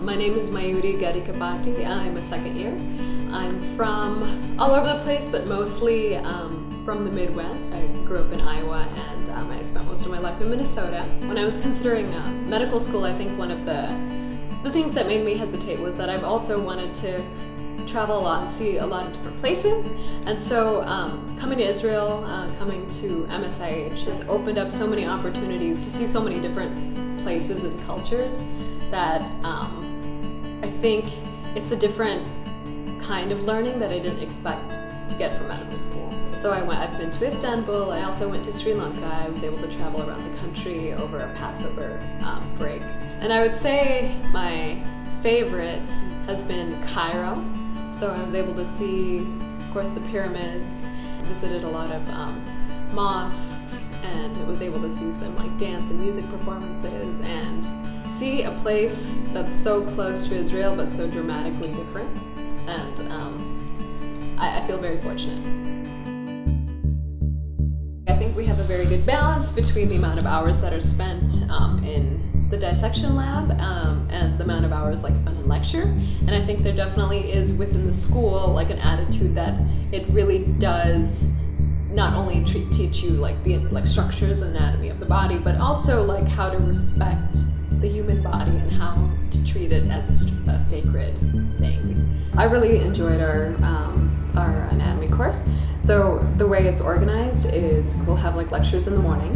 My name is Mayuri Garikepati. I'm a second year. I'm from all over the place, but mostly from the Midwest. I grew up in Iowa and I spent most of my life in Minnesota. When I was considering medical school, I think one of the things that made me hesitate was that I've also wanted to travel a lot and see a lot of different places. And so coming to Israel, coming to MSIH has opened up so many opportunities to see so many different places and cultures that I think it's a different kind of learning that I didn't expect to get from medical school. So I've been to Istanbul, I also went to Sri Lanka. I was able to travel around the country over a Passover break. And I would say my favorite has been Cairo. So I was able to see, of course, the pyramids, visited a lot of mosques, and was able to see some dance and music performances and see a place that's so close to Israel but so dramatically different. And I feel very fortunate. I think we have a very good balance between the amount of hours that are spent in the dissection lab and the amount of hours spent in lecture. And I think there definitely is within the school an attitude that it really does not only teach you the structures and anatomy of the body, but also how to respect the human body and how to treat it as a sacred thing. I really enjoyed our anatomy course. So the way it's organized is we'll have lectures in the morning,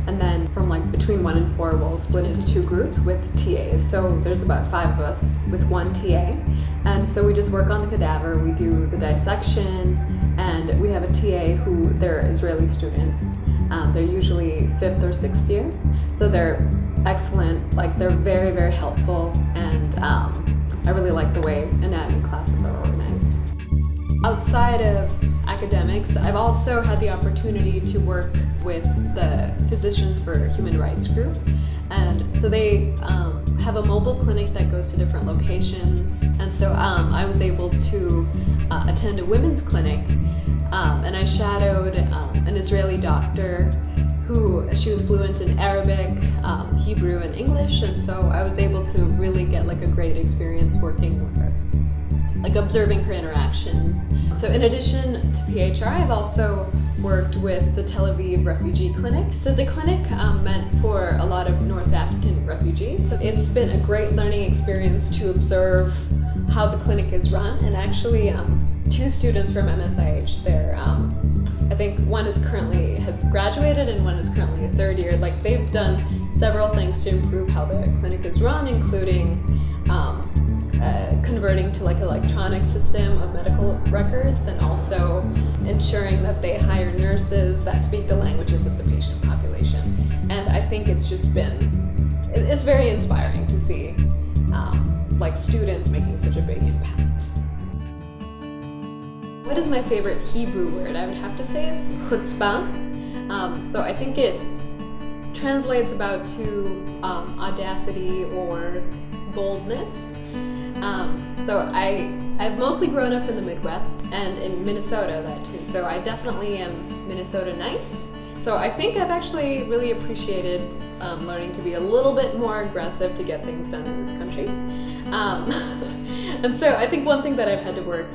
and then from between 1 and 4 we'll split into 2 groups with TAs. So there's about 5 of us with 1 TA, and so we just work on the cadaver, we do the dissection, and we have a TA who they're Israeli students. They're usually 5th or 6th years, so they're excellent, they're very, very helpful, and I really like the way anatomy classes are organized. Outside of academics, I've also had the opportunity to work with the Physicians for Human Rights group, and so they have a mobile clinic that goes to different locations, and so I was able to attend a women's clinic, and I shadowed an Israeli doctor she was fluent in Arabic, Hebrew, and English, and so I was able to really get a great experience working with her, observing her interactions. So in addition to PHR, I've also worked with the Tel Aviv Refugee Clinic. So it's a clinic meant for a lot of North African refugees. So it's been a great learning experience to observe how the clinic is run, and actually 2 students from MSIH there. I think one has graduated and one is currently a 3rd year. They've done several things to improve how the clinic is run, including converting to electronic system of medical records, and also ensuring that they hire nurses that speak the languages of the patient population. And I think it's very inspiring to see students making such a big impact. What is my favorite Hebrew word? I would have to say it's chutzpah. So I think it translates about to audacity or boldness. So I've mostly grown up in the Midwest and in Minnesota, that too. So I definitely am Minnesota nice. So I think I've actually really appreciated learning to be a little bit more aggressive to get things done in this country. And so I think one thing that I've had to work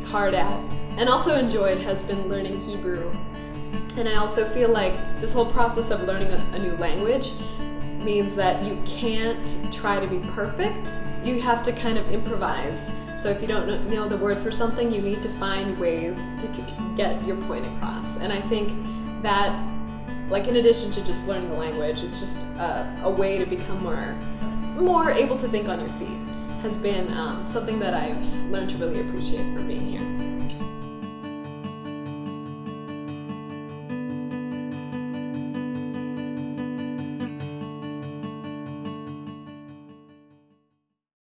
hard at and also enjoyed has been learning Hebrew. And I also feel this whole process of learning a new language means that you can't try to be perfect. You have to kind of improvise. So if you don't know the word for something, you need to find ways to get your point across. And I think that, in addition to just learning the language, it's just a way to become more able to think on your feet, has been something that I've learned to really appreciate from being here.